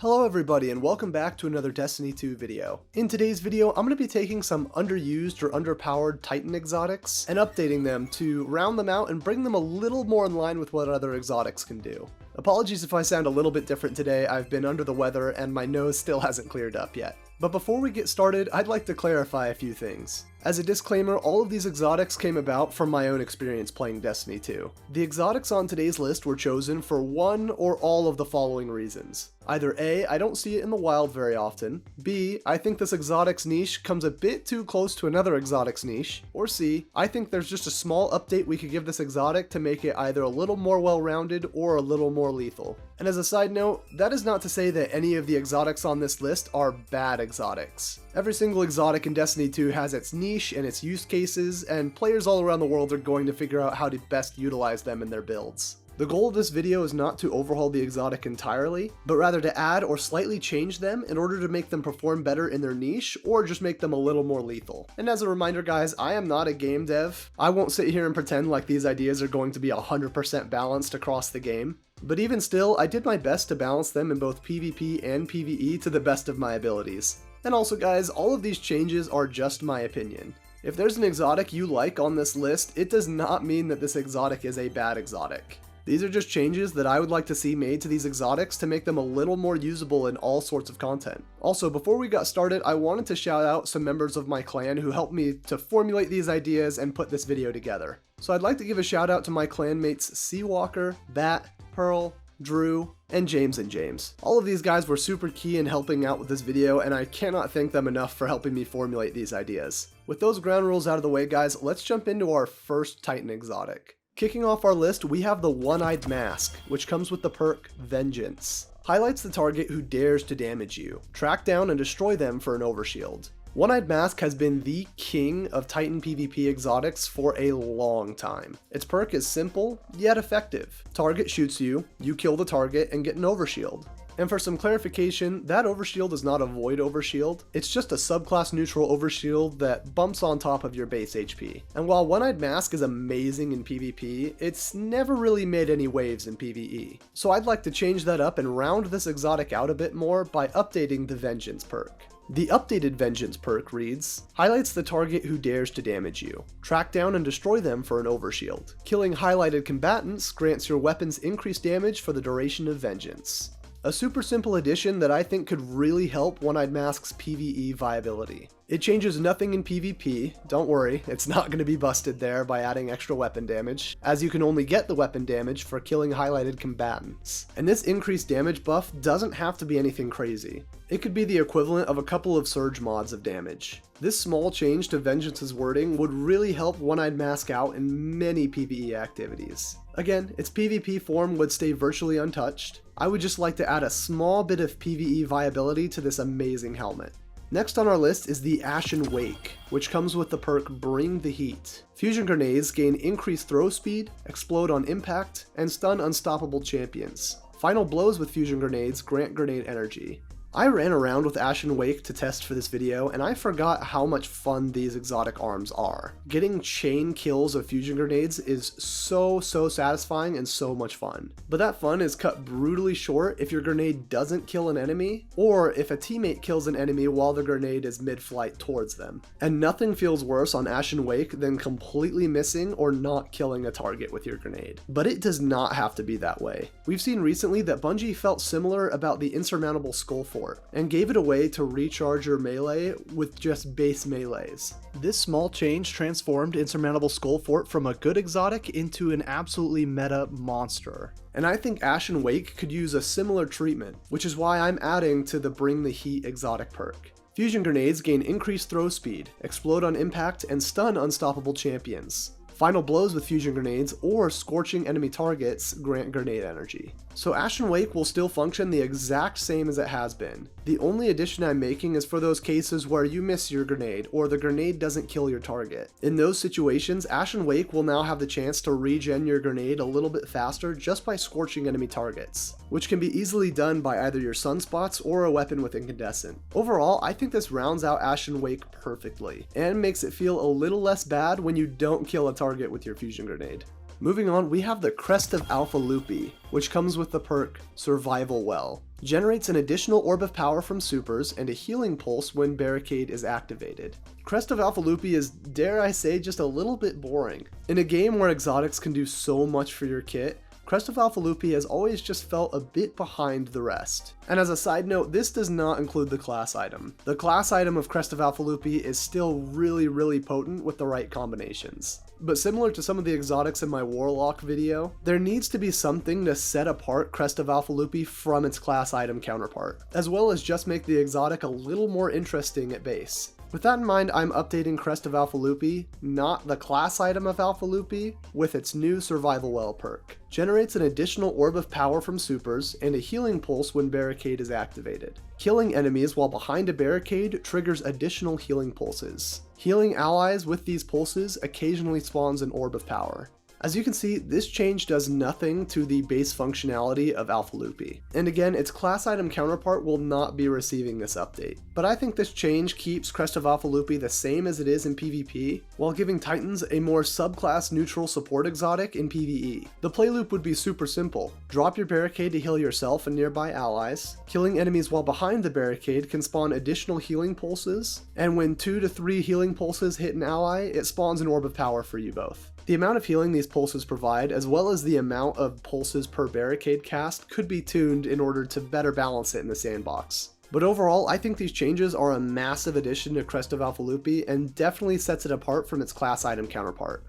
Hello everybody and welcome back to another Destiny 2 video. In today's video, I'm going to be taking some underused or underpowered Titan exotics and updating them to round them out and bring them a little more in line with what other exotics can do. Apologies if I sound a little bit different today, I've been under the weather and my nose still hasn't cleared up yet. But before we get started, I'd like to clarify a few things. As a disclaimer, all of these exotics came about from my own experience playing Destiny 2. The exotics on today's list were chosen for one or all of the following reasons. Either A, I don't see it in the wild very often, B, I think this exotic's niche comes a bit too close to another exotic's niche, or C, I think there's just a small update we could give this exotic to make it either a little more well-rounded or a little more lethal. And as a side note, that is not to say that any of the exotics on this list are bad exotics. Every single exotic in Destiny 2 has its niche and its use cases, and players all around the world are going to figure out how to best utilize them in their builds. The goal of this video is not to overhaul the exotic entirely, but rather to add or slightly change them in order to make them perform better in their niche, or just make them a little more lethal. And as a reminder guys, I am not a game dev. I won't sit here and pretend like these ideas are going to be 100% balanced across the game. But even still, I did my best to balance them in both PvP and PvE to the best of my abilities. And also guys, all of these changes are just my opinion. If there's an exotic you like on this list, it does not mean that this exotic is a bad exotic. These are just changes that I would like to see made to these exotics to make them a little more usable in all sorts of content. Also, before we got started, I wanted to shout out some members of my clan who helped me to formulate these ideas and put this video together. So I'd like to give a shout out to my clanmates Seawalker, Bat, Pearl, Drew, and James. All of these guys were super key in helping out with this video, and I cannot thank them enough for helping me formulate these ideas. With those ground rules out of the way guys, let's jump into our first Titan exotic. Kicking off our list, we have the One-Eyed Mask, which comes with the perk Vengeance. Highlights the target who dares to damage you. Track down and destroy them for an overshield. One-Eyed Mask has been the king of Titan PvP exotics for a long time. Its perk is simple, yet effective. Target shoots you, you kill the target and get an overshield. And for some clarification, that overshield is not a void overshield, it's just a subclass neutral overshield that bumps on top of your base HP. And while One-Eyed Mask is amazing in PvP, it's never really made any waves in PvE. So I'd like to change that up and round this exotic out a bit more by updating the Vengeance perk. The updated Vengeance perk reads, highlights the target who dares to damage you. Track down and destroy them for an overshield. Killing highlighted combatants grants your weapons increased damage for the duration of Vengeance. A super simple addition that I think could really help One-Eyed Mask's PvE viability. It changes nothing in PvP, don't worry, it's not going to be busted there by adding extra weapon damage, as you can only get the weapon damage for killing highlighted combatants. And this increased damage buff doesn't have to be anything crazy. It could be the equivalent of a couple of surge mods of damage. This small change to Vengeance's wording would really help One-Eyed Mask out in many PvE activities. Again, its PvP form would stay virtually untouched. I would just like to add a small bit of PvE viability to this amazing helmet. Next on our list is the Ashen Wake, which comes with the perk Bring the Heat. Fusion grenades gain increased throw speed, explode on impact, and stun unstoppable champions. Final blows with fusion grenades grant grenade energy. I ran around with Ashen Wake to test for this video, and I forgot how much fun these exotic arms are. Getting chain kills of fusion grenades is so satisfying and so much fun. But that fun is cut brutally short if your grenade doesn't kill an enemy, or if a teammate kills an enemy while the grenade is mid-flight towards them. And nothing feels worse on Ashen Wake than completely missing or not killing a target with your grenade. But it does not have to be that way. We've seen recently that Bungie felt similar about the insurmountable Skull Fort, and gave it a way to recharge your melee with just base melees. This small change transformed Insurmountable Skull Fort from a good exotic into an absolutely meta monster. And I think Ashen Wake could use a similar treatment, which is why I'm adding to the Bring the Heat exotic perk. Fusion grenades gain increased throw speed, explode on impact, and stun unstoppable champions. Final blows with fusion grenades or scorching enemy targets grant grenade energy. So Ashen Wake will still function the exact same as it has been. The only addition I'm making is for those cases where you miss your grenade or the grenade doesn't kill your target. In those situations, Ashen Wake will now have the chance to regen your grenade a little bit faster just by scorching enemy targets, which can be easily done by either your sunspots or a weapon with incandescent. Overall, I think this rounds out Ashen Wake perfectly and makes it feel a little less bad when you don't kill a target with your fusion grenade. Moving on, we have the Crest of Alpha Lupi, which comes with the perk Survival Well. Generates an additional orb of power from supers and a healing pulse when Barricade is activated. Crest of Alpha Lupi is, dare I say, just a little bit boring. In a game where exotics can do so much for your kit, Crest of Alpha Lupi has always just felt a bit behind the rest. And as a side note, this does not include the class item. The class item of Crest of Alpha Lupi is still really potent with the right combinations. But similar to some of the exotics in my Warlock video, there needs to be something to set apart Crest of Alpha Lupi from its class item counterpart, as well as just make the exotic a little more interesting at base. With that in mind, I'm updating Crest of Alpha Lupi, not the class item of Alpha Lupi, with its new Survival Well perk. Generates an additional orb of power from supers and a healing pulse when Barricade is activated. Killing enemies while behind a barricade triggers additional healing pulses. Healing allies with these pulses occasionally spawns an orb of power. As you can see, this change does nothing to the base functionality of Alpha Lupi. And again, its class item counterpart will not be receiving this update. But I think this change keeps Crest of Alpha Lupi the same as it is in PvP, while giving Titans a more subclass neutral support exotic in PvE. The play loop would be super simple. Drop your barricade to heal yourself and nearby allies. Killing enemies while behind the barricade can spawn additional healing pulses, and when 2 to 3 healing pulses hit an ally, it spawns an orb of power for you both. The amount of healing these pulses provide, as well as the amount of pulses per barricade cast, could be tuned in order to better balance it in the sandbox. But overall, I think these changes are a massive addition to Crest of Alpha Lupi and definitely sets it apart from its class item counterpart.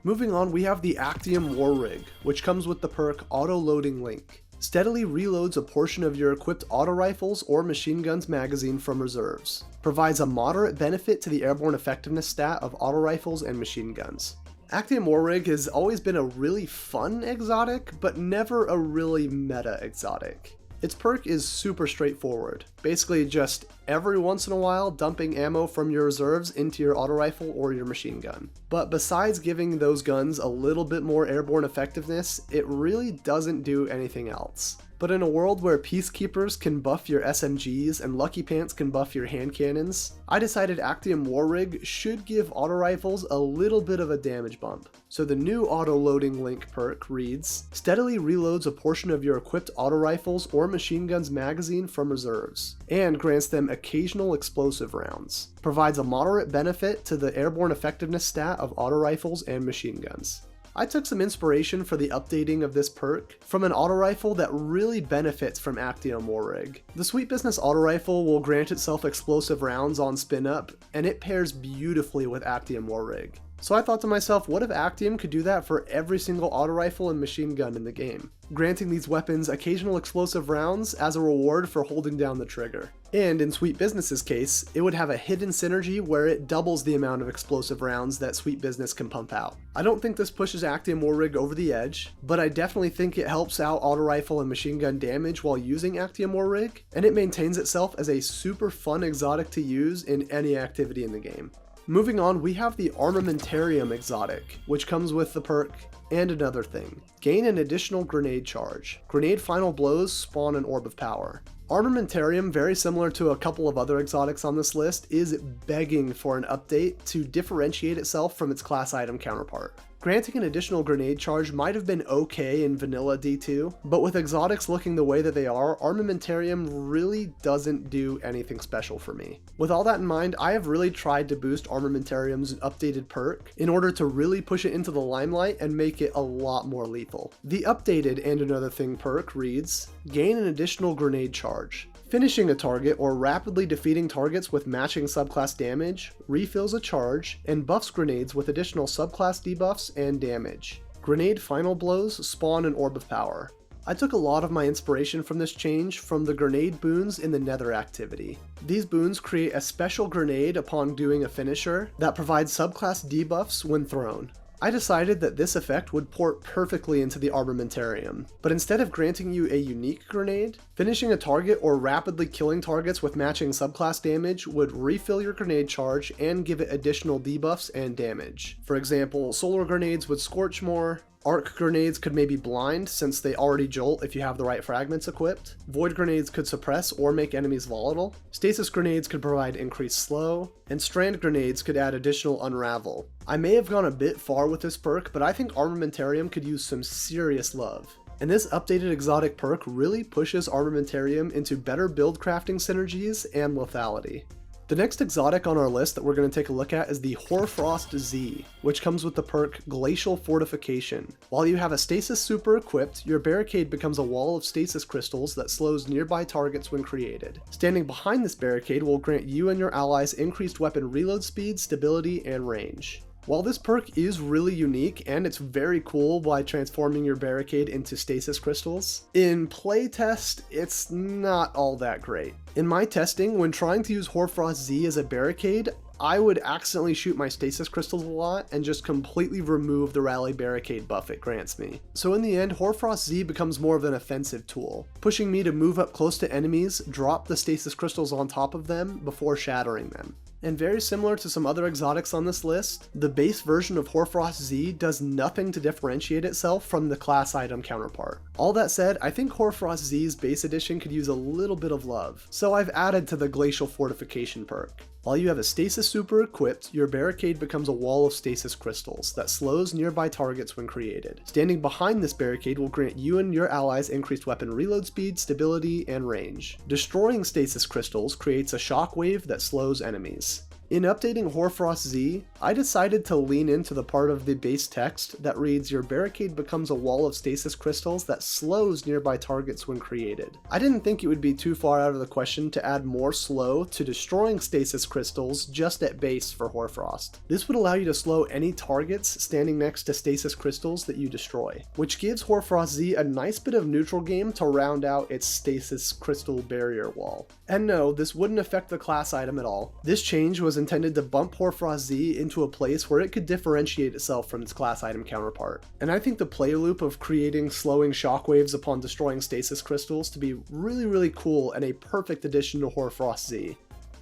Moving on, we have the Actium War Rig, which comes with the perk Auto Loading Link. Steadily reloads a portion of your equipped auto rifles or machine guns magazine from reserves. Provides a moderate benefit to the airborne effectiveness stat of auto rifles and machine guns. Actium War Rig has always been a really fun exotic, but never a really meta exotic. Its perk is super straightforward, basically just every once in a while dumping ammo from your reserves into your auto rifle or your machine gun. But besides giving those guns a little bit more airborne effectiveness, it really doesn't do anything else. But in a world where Peacekeepers can buff your SMGs and Lucky Pants can buff your hand cannons, I decided Actium War Rig should give auto rifles a little bit of a damage bump. So the new auto loading link perk reads, steadily reloads a portion of your equipped auto rifles or machine guns magazine from reserves, and grants them occasional explosive rounds. Provides a moderate benefit to the airborne effectiveness stat of auto rifles and machine guns. I took some inspiration for the updating of this perk from an auto rifle that really benefits from Actium War Rig. The Sweet Business auto rifle will grant itself explosive rounds on spin up, and it pairs beautifully with Actium War Rig. So I thought to myself, what if Actium could do that for every single auto rifle and machine gun in the game, granting these weapons occasional explosive rounds as a reward for holding down the trigger. And in Sweet Business's case, it would have a hidden synergy where it doubles the amount of explosive rounds that Sweet Business can pump out. I don't think this pushes Actium War Rig over the edge, but I definitely think it helps out auto rifle and machine gun damage while using Actium War Rig, and it maintains itself as a super fun exotic to use in any activity in the game. Moving on, we have the Armamentarium exotic, which comes with the perk and another thing. Gain an additional grenade charge. Grenade final blows spawn an orb of power. Armamentarium, very similar to a couple of other exotics on this list, is begging for an update to differentiate itself from its class item counterpart. Granting an additional grenade charge might have been okay in vanilla D2, but with exotics looking the way that they are, Armamentarium really doesn't do anything special for me. With all that in mind, I have really tried to boost Armamentarium's updated perk in order to really push it into the limelight and make it a lot more lethal. The updated and another thing perk reads, gain an additional grenade charge. Finishing a target or rapidly defeating targets with matching subclass damage, refills a charge, and buffs grenades with additional subclass debuffs and damage. Grenade final blows spawn an orb of power. I took a lot of my inspiration from this change from the grenade boons in the Nether activity. These boons create a special grenade upon doing a finisher that provides subclass debuffs when thrown. I decided that this effect would port perfectly into the Armamentarium, but instead of granting you a unique grenade, finishing a target or rapidly killing targets with matching subclass damage would refill your grenade charge and give it additional debuffs and damage. For example, solar grenades would scorch more, Arc grenades could maybe blind since they already jolt if you have the right fragments equipped. Void grenades could suppress or make enemies volatile. Stasis grenades could provide increased slow. And strand grenades could add additional unravel. I may have gone a bit far with this perk, but I think Armamentarium could use some serious love. And this updated exotic perk really pushes Armamentarium into better build crafting synergies and lethality. The next exotic on our list that we're going to take a look at is the Hoarfrost-Z, which comes with the perk Glacial Fortification. While you have a stasis super equipped, your barricade becomes a wall of stasis crystals that slows nearby targets when created. Standing behind this barricade will grant you and your allies increased weapon reload speed, stability, and range. While this perk is really unique and it's very cool by transforming your barricade into stasis crystals, in playtest it's not all that great. In my testing, when trying to use Hoarfrost-Z as a barricade, I would accidentally shoot my stasis crystals a lot and just completely remove the rally barricade buff it grants me. So in the end, Hoarfrost-Z becomes more of an offensive tool, pushing me to move up close to enemies, drop the stasis crystals on top of them before shattering them. And very similar to some other exotics on this list, the base version of Hoarfrost-Z does nothing to differentiate itself from the class item counterpart. All that said, I think Hoarfrost-Z's base edition could use a little bit of love, so I've added to the Glacial Fortification perk. While you have a stasis super equipped, your barricade becomes a wall of stasis crystals that slows nearby targets when created. Standing behind this barricade will grant you and your allies increased weapon reload speed, stability, and range. Destroying stasis crystals creates a shockwave that slows enemies. In updating Hoarfrost-Z, I decided to lean into the part of the base text that reads, "Your barricade becomes a wall of stasis crystals that slows nearby targets when created." I didn't think it would be too far out of the question to add more slow to destroying stasis crystals just at base for Hoarfrost. This would allow you to slow any targets standing next to stasis crystals that you destroy, which gives Hoarfrost-Z a nice bit of neutral game to round out its stasis crystal barrier wall. And no, this wouldn't affect the class item at all. This change was intended to bump Hoarfrost-Z into a place where it could differentiate itself from its class item counterpart. And I think the play loop of creating slowing shockwaves upon destroying stasis crystals to be really cool and a perfect addition to Hoarfrost-Z.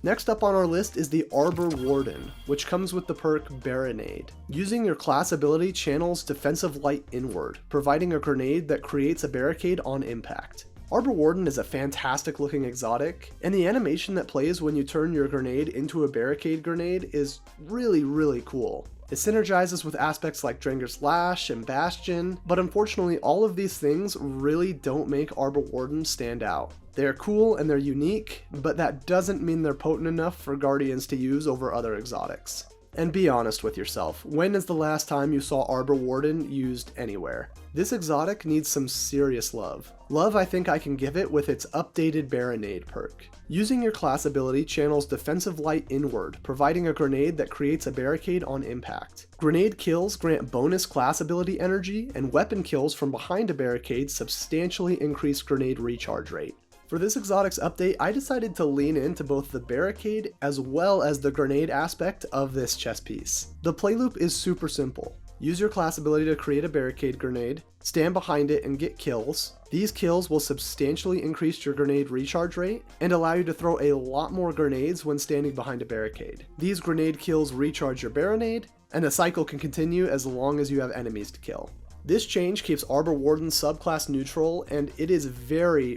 Next up on our list is the Arbor Warden, which comes with the perk Baronade. Using your class ability channels Defensive Light inward, providing a grenade that creates a barricade on impact. Arbor Warden is a fantastic looking exotic, and the animation that plays when you turn your grenade into a barricade grenade is really cool. It synergizes with aspects like Dranger's Lash and Bastion, but unfortunately all of these things really don't make Arbor Warden stand out. They're cool and they're unique, but that doesn't mean they're potent enough for Guardians to use over other exotics. And be honest with yourself, when is the last time you saw Arbor Warden used anywhere? This exotic needs some serious love. Love I think I can give it with its updated Baronade perk. Using your class ability channels Defensive Light inward, providing a grenade that creates a barricade on impact. Grenade kills grant bonus class ability energy, and weapon kills from behind a barricade substantially increase grenade recharge rate. For this exotic's update, I decided to lean into both the barricade as well as the grenade aspect of this chess piece. The play loop is super simple. Use your class ability to create a barricade grenade, stand behind it and get kills. These kills will substantially increase your grenade recharge rate and allow you to throw a lot more grenades when standing behind a barricade. These grenade kills recharge your Baronade, and the cycle can continue as long as you have enemies to kill. This change keeps Arbor Warden subclass neutral, and it is very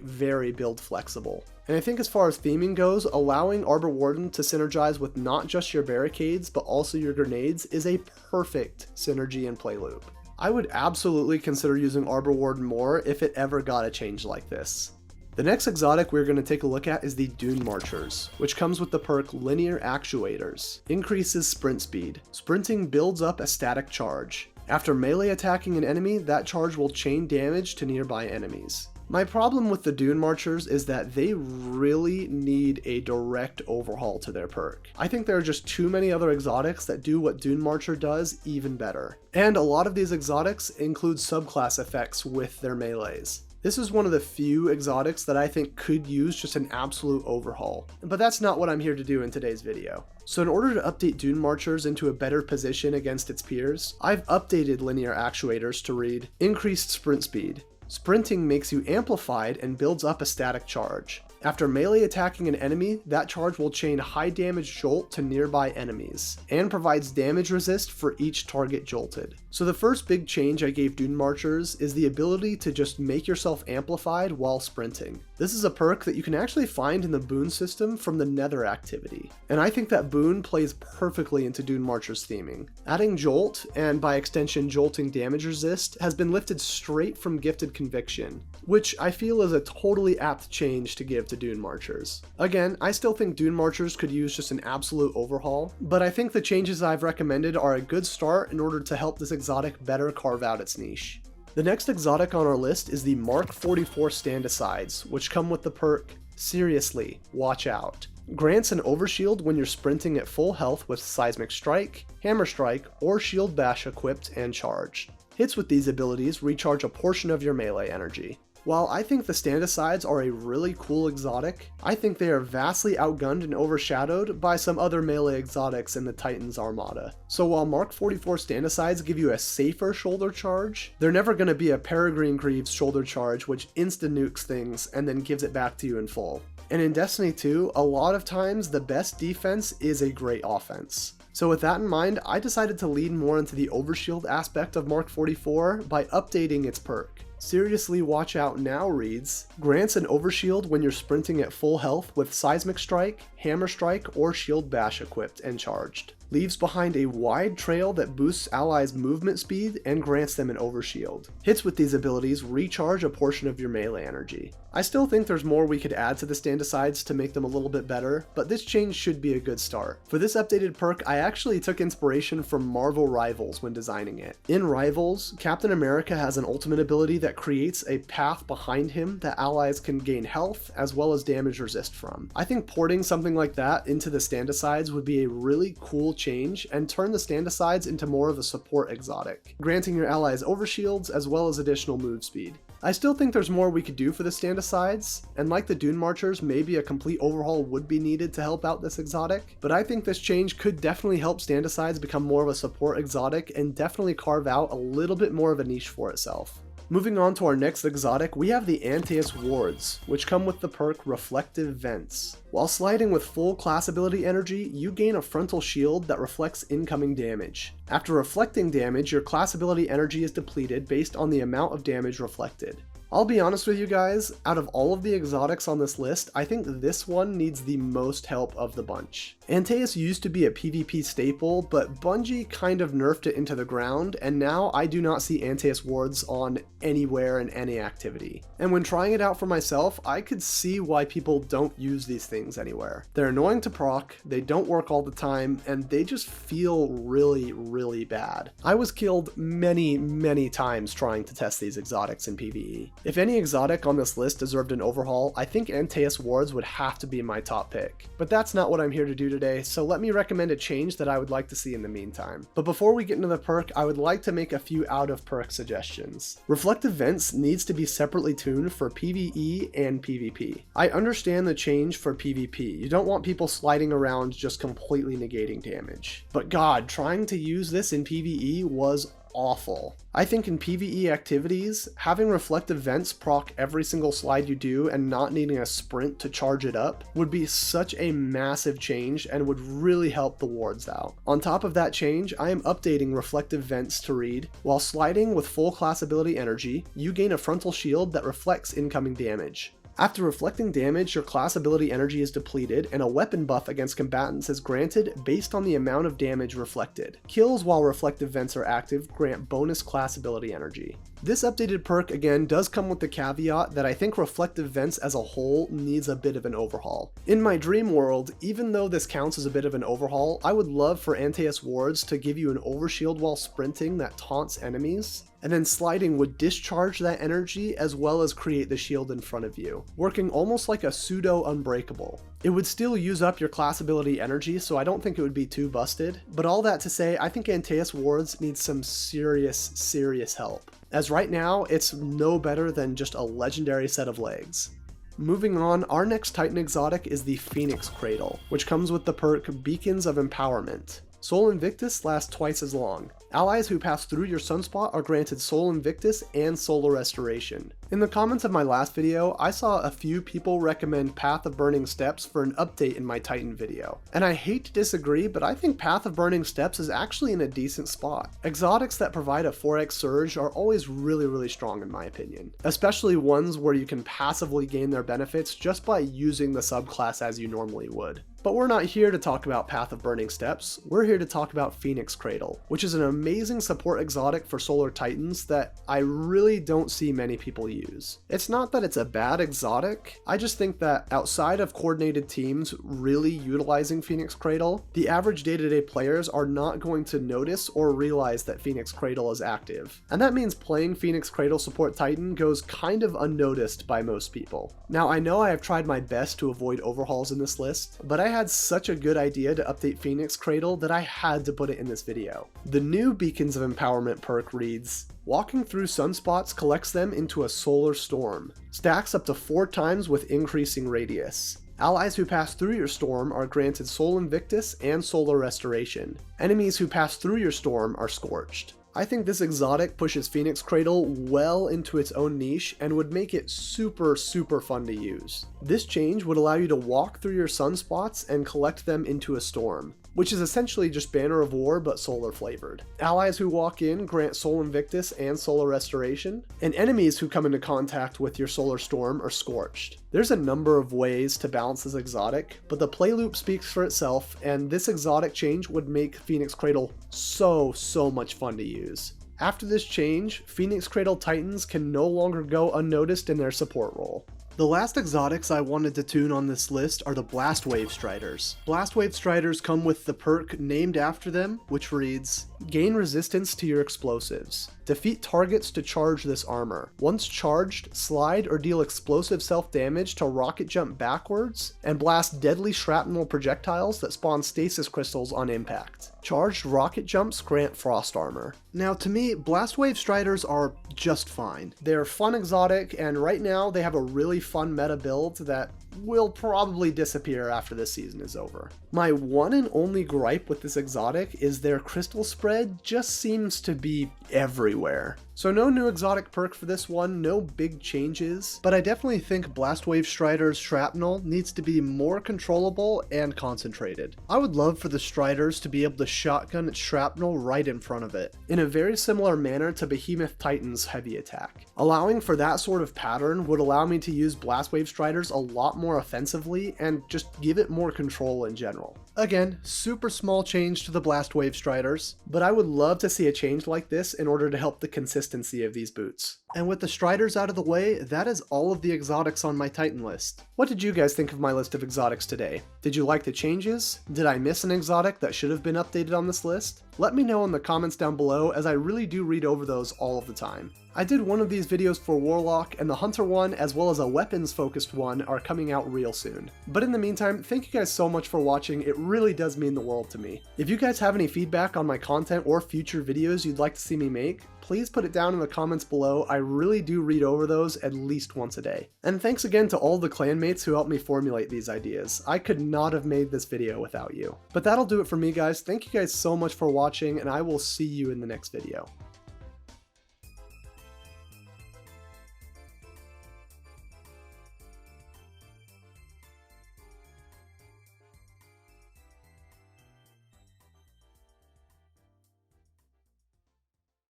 build flexible. And I think as far as theming goes, allowing Arbor Warden to synergize with not just your barricades, but also your grenades is a perfect synergy and play loop. I would absolutely consider using Arbor Warden more if it ever got a change like this. The next exotic we're going to take a look at is the Dunemarchers, which comes with the perk Linear Actuators. Increases sprint speed. Sprinting builds up a static charge. After melee attacking an enemy, that charge will chain damage to nearby enemies. My problem with the Dunemarchers is that they really need a direct overhaul to their perk. I think there are just too many other exotics that do what Dunemarcher does even better. And a lot of these exotics include subclass effects with their melees. This is one of the few exotics that I think could use just an absolute overhaul, but that's not what I'm here to do in today's video. So in order to update Dunemarchers into a better position against its peers, I've updated Linear Actuators to read Increased Sprint Speed. Sprinting makes you amplified and builds up a static charge. After melee attacking an enemy, that charge will chain high damage jolt to nearby enemies, and provides damage resist for each target jolted. So the first big change I gave Dunemarchers is the ability to just make yourself amplified while sprinting. This is a perk that you can actually find in the boon system from the Nether activity, and I think that boon plays perfectly into Dunemarchers theming. Adding jolt, and by extension jolting damage resist, has been lifted straight from Gifted Conviction, which I feel is a totally apt change to give to Dunemarchers. Again, I still think Dunemarchers could use just an absolute overhaul, but I think the changes I've recommended are a good start in order to help this exotic better carve out its niche. The next exotic on our list is the Mark 44 Stand-Asides, which come with the perk, Seriously, Watch Out. Grants an overshield when you're sprinting at full health with Seismic Strike, Hammer Strike, or Shield Bash equipped and charged. Hits with these abilities recharge a portion of your melee energy. While I think the Stand-Asides are a really cool exotic, I think they are vastly outgunned and overshadowed by some other melee exotics in the Titan's armada. So while Mark 44 Stand-Asides give you a safer shoulder charge, they're never going to be a Peregrine Greaves shoulder charge which insta-nukes things and then gives it back to you in full. And in Destiny 2, a lot of times the best defense is a great offense. So with that in mind, I decided to lean more into the overshield aspect of Mark 44 by updating its perk. Seriously Watch Out now reads, grants an overshield when you're sprinting at full health with Seismic Strike, Hammer Strike, or Shield Bash equipped and charged. Leaves behind a wide trail that boosts allies' movement speed and grants them an overshield. Hits with these abilities recharge a portion of your melee energy. I still think there's more we could add to the Stand-Asides to make them a little bit better, but this change should be a good start. For this updated perk, I actually took inspiration from Marvel Rivals when designing it. In Rivals, Captain America has an ultimate ability that creates a path behind him that allies can gain health as well as damage resist from. I think porting something like that into the Stand-Asides would be a really cool change and turn the Stand-Asides into more of a support exotic, granting your allies overshields as well as additional move speed. I still think there's more we could do for the Stand-Asides, and like the Dunemarchers, maybe a complete overhaul would be needed to help out this exotic, but I think this change could definitely help Stand-Asides become more of a support exotic and definitely carve out a little bit more of a niche for itself. Moving on to our next exotic, we have the Antaeus Wards, which come with the perk Reflective Vents. While sliding with full class ability energy, you gain a frontal shield that reflects incoming damage. After reflecting damage, your class ability energy is depleted based on the amount of damage reflected. I'll be honest with you guys, out of all of the exotics on this list, I think this one needs the most help of the bunch. Antaeus used to be a PvP staple, but Bungie kind of nerfed it into the ground, and now I do not see Antaeus Wards on anywhere in any activity. And when trying it out for myself, I could see why people don't use these things anywhere. They're annoying to proc, they don't work all the time, and they just feel really, really bad. I was killed many times trying to test these exotics in PvE. If any exotic on this list deserved an overhaul, I think Antaeus Wards would have to be my top pick. But that's not what I'm here to do today, so let me recommend a change that I would like to see in the meantime. But before we get into the perk, I would like to make a few out of perk suggestions. Reflective Vents needs to be separately tuned for PvE and PvP. I understand the change for PvP. You don't want people sliding around just completely negating damage. But God, trying to use this in PvE was awful. I think in PvE activities, having reflective vents proc every single slide you do and not needing a sprint to charge it up would be such a massive change and would really help the wards out. On top of that change, I am updating reflective vents to read, while sliding with full class ability energy, you gain a frontal shield that reflects incoming damage. After reflecting damage, your class ability energy is depleted, and a weapon buff against combatants is granted based on the amount of damage reflected. Kills while reflective vents are active grant bonus class ability energy. This updated perk again does come with the caveat that I think reflective vents as a whole needs a bit of an overhaul. In my dream world, even though this counts as a bit of an overhaul, I would love for Antaeus Wards to give you an overshield while sprinting that taunts enemies, and then sliding would discharge that energy as well as create the shield in front of you, working almost like a pseudo unbreakable. It would still use up your class ability energy, so I don't think it would be too busted, but all that to say, I think Antaeus Wards needs some serious help, as right now it's no better than just a legendary set of legs. Moving on, our next Titan exotic is the Phoenix Cradle, which comes with the perk Beacons of Empowerment. Soul Invictus lasts twice as long. Allies who pass through your sunspot are granted Sol Invictus and Solar Restoration. In the comments of my last video, I saw a few people recommend Path of Burning Steps for an update in my Titan video. And I hate to disagree, but I think Path of Burning Steps is actually in a decent spot. Exotics that provide a 4x surge are always really strong in my opinion, especially ones where you can passively gain their benefits just by using the subclass as you normally would. But we're not here to talk about Path of Burning Steps, we're here to talk about Phoenix Cradle, which is an amazing support exotic for Solar Titans that I really don't see many people use. It's not that it's a bad exotic, I just think that outside of coordinated teams really utilizing Phoenix Cradle, the average day-to-day players are not going to notice or realize that Phoenix Cradle is active. And that means playing Phoenix Cradle support Titan goes kind of unnoticed by most people. Now I know I have tried my best to avoid overhauls in this list, but I had such a good idea to update Phoenix Cradle that I had to put it in this video. The new Beacons of Empowerment perk reads, walking through sunspots collects them into a solar storm. Stacks up to 4 times with increasing radius. Allies who pass through your storm are granted Sol Invictus and Solar Restoration. Enemies who pass through your storm are scorched. I think this exotic pushes Phoenix Cradle well into its own niche and would make it super fun to use. This change would allow you to walk through your sunspots and collect them into a storm, which is essentially just Banner of War but solar flavored. Allies who walk in grant Sol Invictus and Solar Restoration, and enemies who come into contact with your Solar Storm are scorched. There's a number of ways to balance this exotic, but the play loop speaks for itself, and this exotic change would make Phoenix Cradle so much fun to use. After this change, Phoenix Cradle Titans can no longer go unnoticed in their support role. The last exotics I wanted to tune on this list are the Blastwave Striders. Blastwave Striders come with the perk named after them, which reads, gain resistance to your explosives. Defeat targets to charge this armor. Once charged, slide or deal explosive self-damage to rocket jump backwards, and blast deadly shrapnel projectiles that spawn stasis crystals on impact. Charged rocket jumps grant frost armor. Now to me, Blastwave Striders are just fine. They're fun exotic, and right now they have a really fun meta build that will probably disappear after this season is over. My one and only gripe with this exotic is their crystal spread just seems to be everywhere. So no new exotic perk for this one, no big changes, but I definitely think Blastwave Strider's shrapnel needs to be more controllable and concentrated. I would love for the Striders to be able to shotgun its shrapnel right in front of it, in a very similar manner to Behemoth Titan's heavy attack. Allowing for that sort of pattern would allow me to use Blastwave Striders a lot more offensively and just give it more control in general. Again, super small change to the Blastwave Striders, but I would love to see a change like this in order to help the consistency of these boots. And with the Striders out of the way, that is all of the exotics on my Titan list. What did you guys think of my list of exotics today? Did you like the changes? Did I miss an exotic that should have been updated on this list? Let me know in the comments down below, as I really do read over those all of the time. I did one of these videos for Warlock, and the Hunter one as well as a weapons focused one are coming out real soon. But in the meantime, thank you guys so much for watching, it really does mean the world to me. If you guys have any feedback on my content or future videos you'd like to see me make, please put it down in the comments below. I really do read over those at least once a day. And thanks again to all the clanmates who helped me formulate these ideas. I could not have made this video without you. But that'll do it for me, guys. Thank you guys so much for watching, and I will see you in the next video.